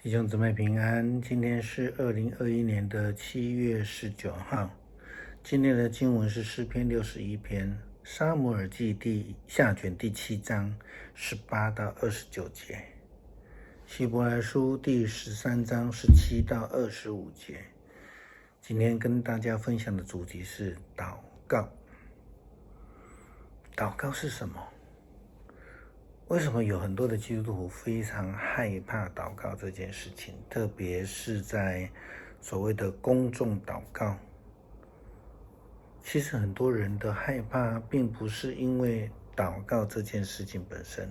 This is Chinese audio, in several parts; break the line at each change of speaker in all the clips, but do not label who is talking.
弟兄姊妹平安，今天是2021年的7月19号。今天的经文是诗篇61篇，撒母耳记下卷第7章18到29节，希伯来书第13章17到25节。今天跟大家分享的主题是祷告。祷告是什么？为什么有很多的基督徒非常害怕祷告这件事情，特别是在所谓的公众祷告？其实很多人的害怕并不是因为祷告这件事情本身，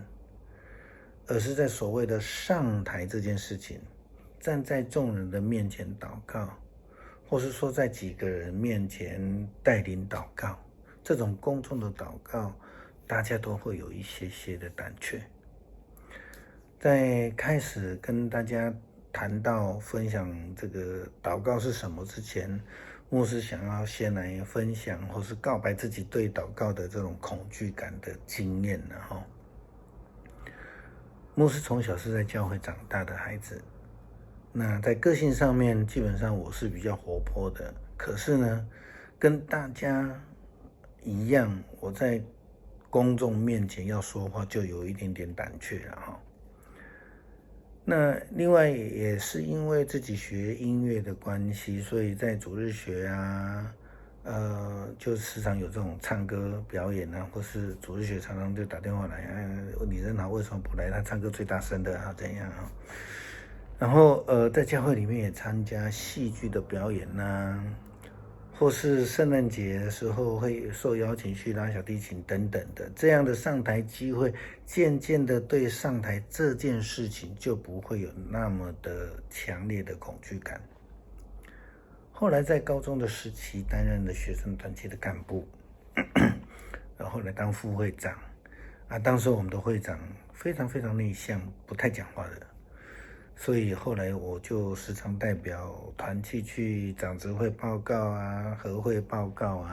而是在所谓的上台这件事情，站在众人的面前祷告，或是说在几个人面前带领祷告，这种公众的祷告大家都会有一些的胆怯。在开始跟大家谈到分享这个祷告是什么之前，牧师想要先来分享或是告白自己对祷告的这种恐惧感的经验。牧师从小是在教会长大的孩子，那在个性上面基本上我是比较活泼的，可是呢跟大家一样，我在公众面前要说话就有一点点胆怯了。那另外也是因为自己学音乐的关系，所以在主日学就时常有这种唱歌表演或是主日学常常就打电话来，李仁豪为什么不来？他唱歌最大声的怎样然后在教会里面也参加戏剧的表演或是圣诞节的时候会受邀请去拉小提琴等等的，这样的上台机会，渐渐的对上台这件事情就不会有那么的强烈的恐惧感。后来在高中的时期担任了学生团体的干部，然后来当副会长当时我们的会长非常非常内向，不太讲话的，所以后来我就时常代表团契去长执会报告和会报告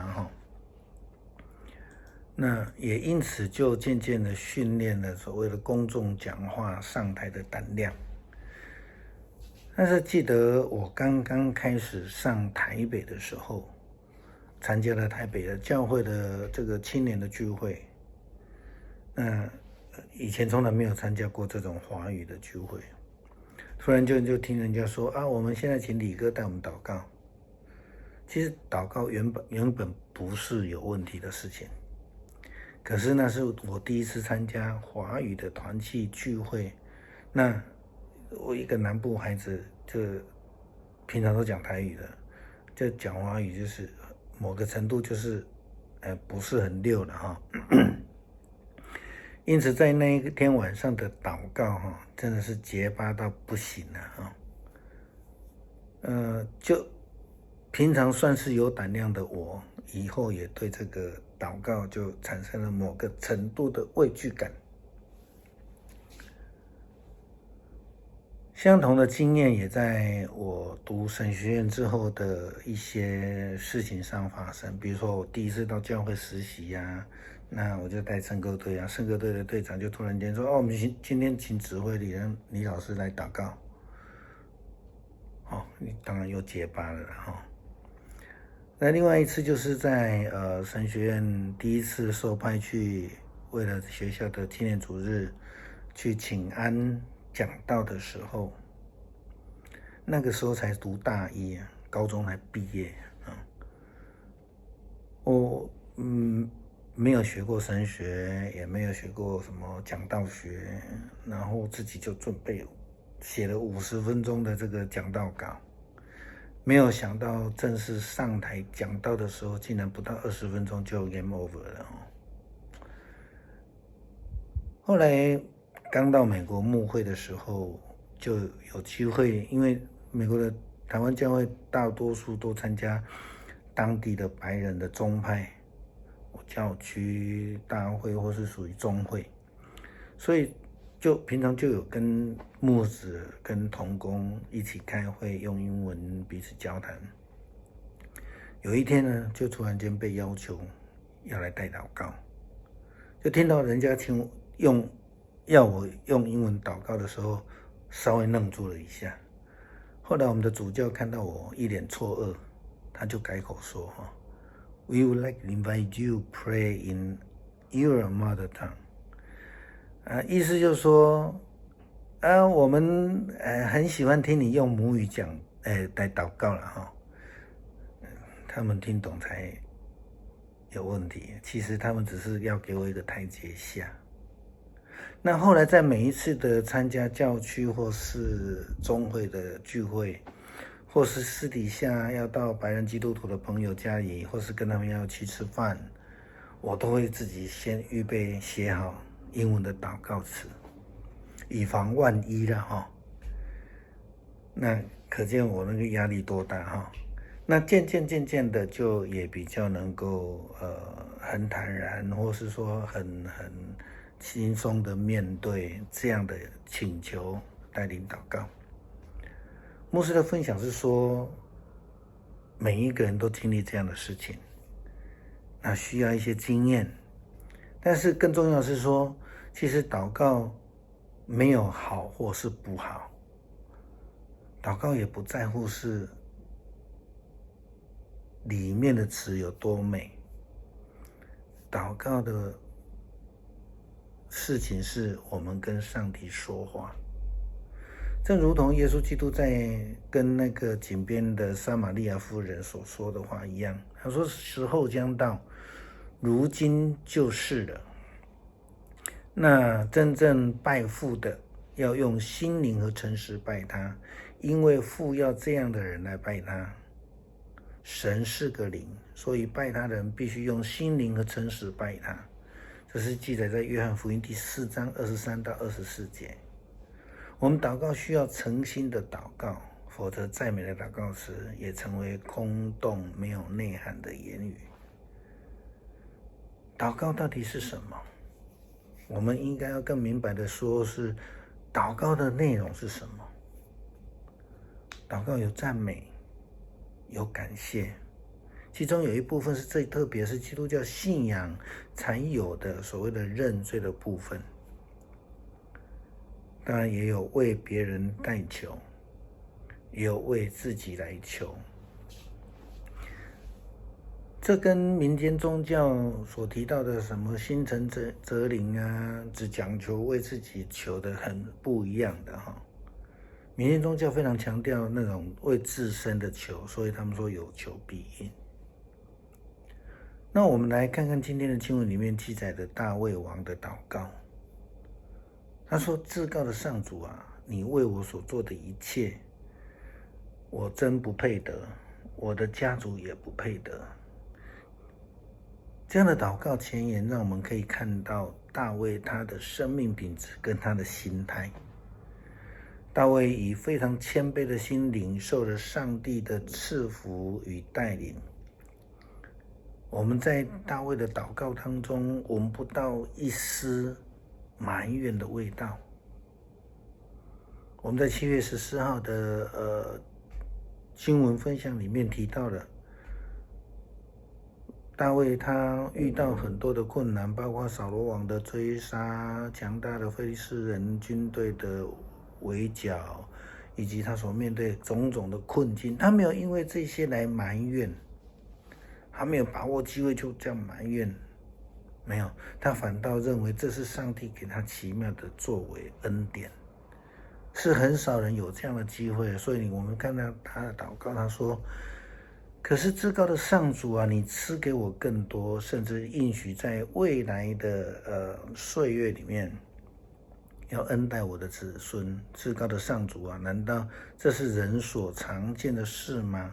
那也因此就渐渐的训练了所谓的公众讲话上台的胆量。但是记得我刚刚开始上台北的时候，参加了台北的教会的这个青年的聚会，以前从来没有参加过这种华语的聚会，突然就听人家说我们现在请李哥带我们祷告。其实祷告原本不是有问题的事情，可是那是我第一次参加华语的团契聚会。那我一个南部孩子，就平常都讲台语的，就讲华语就是某个程度就是不是很溜了因此在那一天晚上的祷告真的是结巴到不行了就平常算是有胆量的我，以后也对这个祷告就产生了某个程度的畏惧感。相同的经验也在我读神学院之后的一些事情上发生。比如说我第一次到教会实习那我就带圣歌队圣歌队的队长就突然间说我们今天请指挥李老师来祷告。你当然又结巴了那另外一次就是在神学院第一次受派去为了学校的纪念主日去请安讲道的时候，那个时候才读大一高中还毕业我没有学过神学，也没有学过什么讲道学，然后自己就准备写了50分钟的这个讲道稿，没有想到正式上台讲道的时候，竟然不到20分钟就 game over 了后来刚到美国牧会的时候，就有机会，因为美国的台湾教会大多数都参加当地的白人的宗派教区大会或是属于宗会，所以就平常就有跟牧者跟同工一起开会，用英文彼此交谈。有一天呢，就突然间被要求要来带祷告，就听到人家要我用英文祷告的时候，稍微愣住了一下。后来我们的主教看到我一脸错愕，他就改口说：“We would like to invite you pray in your mother tongue。”意思就是说，我们很喜欢听你用母语讲，来祷告了哈。他们听懂才有问题，其实他们只是要给我一个台阶下。那后来在每一次的参加教区或是宗会的聚会，或是私底下要到白人基督徒的朋友家里，或是跟他们要去吃饭，我都会自己先预备写好英文的祷告词，以防万一啦哈。那可见我那个压力多大哈。那渐渐的就也比较能够很坦然，或是说很轻松的面对这样的请求带领祷告。牧师的分享是说，每一个人都经历这样的事情，那需要一些经验，但是更重要的是说，其实祷告没有好或是不好，祷告也不在乎是里面的词有多美，祷告的事情是我们跟上帝说话。正如同耶稣基督在跟那个井边的撒玛利亚妇人所说的话一样，他说时候将到，如今就是了。那真正拜父的要用心灵和诚实拜他，因为父要这样的人来拜他。神是个灵，所以拜他的人必须用心灵和诚实拜他。这是记载在约翰福音第4章23到24节。我们祷告需要诚心的祷告，否则再美的祷告词也成为空洞没有内涵的言语。祷告到底是什么？我们应该要更明白的说，是祷告的内容是什么。祷告有赞美，有感谢，其中有一部分是最特别，是基督教信仰才有的所谓的认罪的部分。当然也有为别人代求，也有为自己来求。这跟民间宗教所提到的什么心诚则灵啊，只讲求为自己求的很不一样的哈。民间宗教非常强调那种为自身的求，所以他们说有求必应。那我们来看看今天的经文里面记载的大卫王的祷告。他说：“至高的上主啊，你为我所做的一切，我真不配得，我的家族也不配得。”这样的祷告前言，让我们可以看到大卫他的生命品质跟他的心态。大卫以非常谦卑的心领受了上帝的赐福与带领。我们在大卫的祷告当中，闻不到一丝埋怨的味道。我们在7月14号的经文分享里面提到了，大卫他遇到很多的困难，包括扫罗王的追杀、强大的非利士人军队的围剿，以及他所面对种种的困境。他没有因为这些来埋怨，他没有把握机会就这样埋怨，没有，他反倒认为这是上帝给他奇妙的作为恩典，是很少人有这样的机会。所以我们看到他的祷告，他说：“可是至高的上主啊，你赐给我更多，甚至应许在未来的岁月里面，要恩待我的子孙。至高的上主啊，难道这是人所常见的事吗？”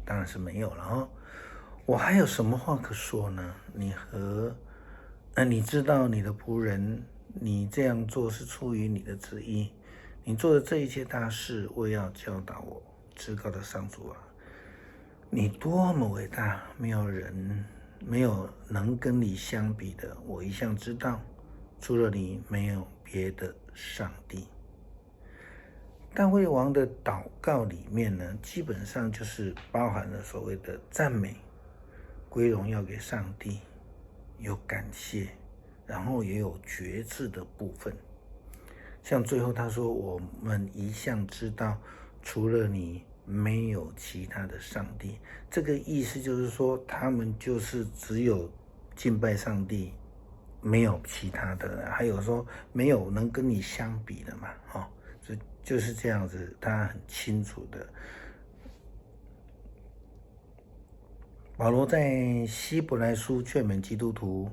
当然是没有了哈。我还有什么话可说呢？你知道你的仆人，你这样做是出于你的旨意。你做的这一切大事，我要教导我。至高的上主啊，你多么伟大，没有能跟你相比的。我一向知道，除了你，没有别的上帝。大卫王的祷告里面呢，基本上就是包含了所谓的赞美、归荣耀给上帝，有感谢，然后也有决志的部分。像最后他说，我们一向知道，除了你，没有其他的上帝。这个意思就是说，他们就是只有敬拜上帝，没有其他的，还有说没有能跟你相比的嘛，就是这样子，他很清楚的。保罗在希伯来书劝勉基督徒，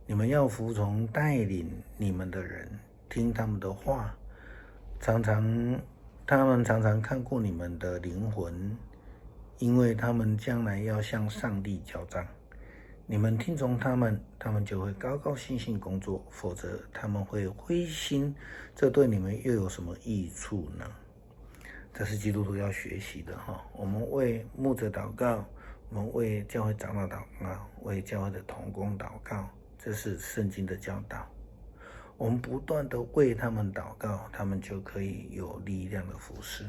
你们要服从带领你们的人，听他们的话，他们常常看顾你们的灵魂，因为他们将来要向上帝交账。你们听从他们，他们就会高高兴兴工作，否则他们会灰心，这对你们又有什么益处呢？这是基督徒要学习的哈。我们为牧者祷告，我们为教会长老祷告，为教会的同工祷告，这是圣经的教导。我们不断的为他们祷告，他们就可以有力量的服侍。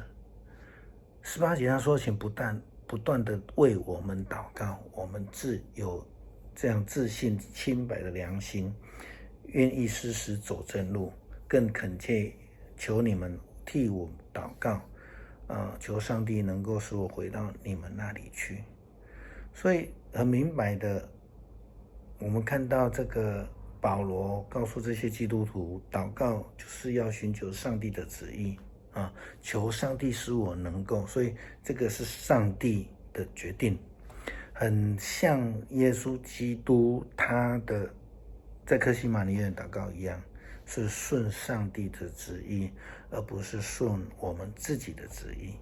18节他说，请不断的为我们祷告，我们有这样自信清白的良心，愿意时时走正路，更恳切求你们替我祷告，求上帝能够使我回到你们那里去。所以很明白的，我们看到这个保罗告诉这些基督徒，祷告就是要寻求上帝的旨意求上帝使我能够，所以这个是上帝的决定，很像耶稣基督他的在客西马尼园祷告一样，是顺上帝的旨意，而不是顺我们自己的旨意。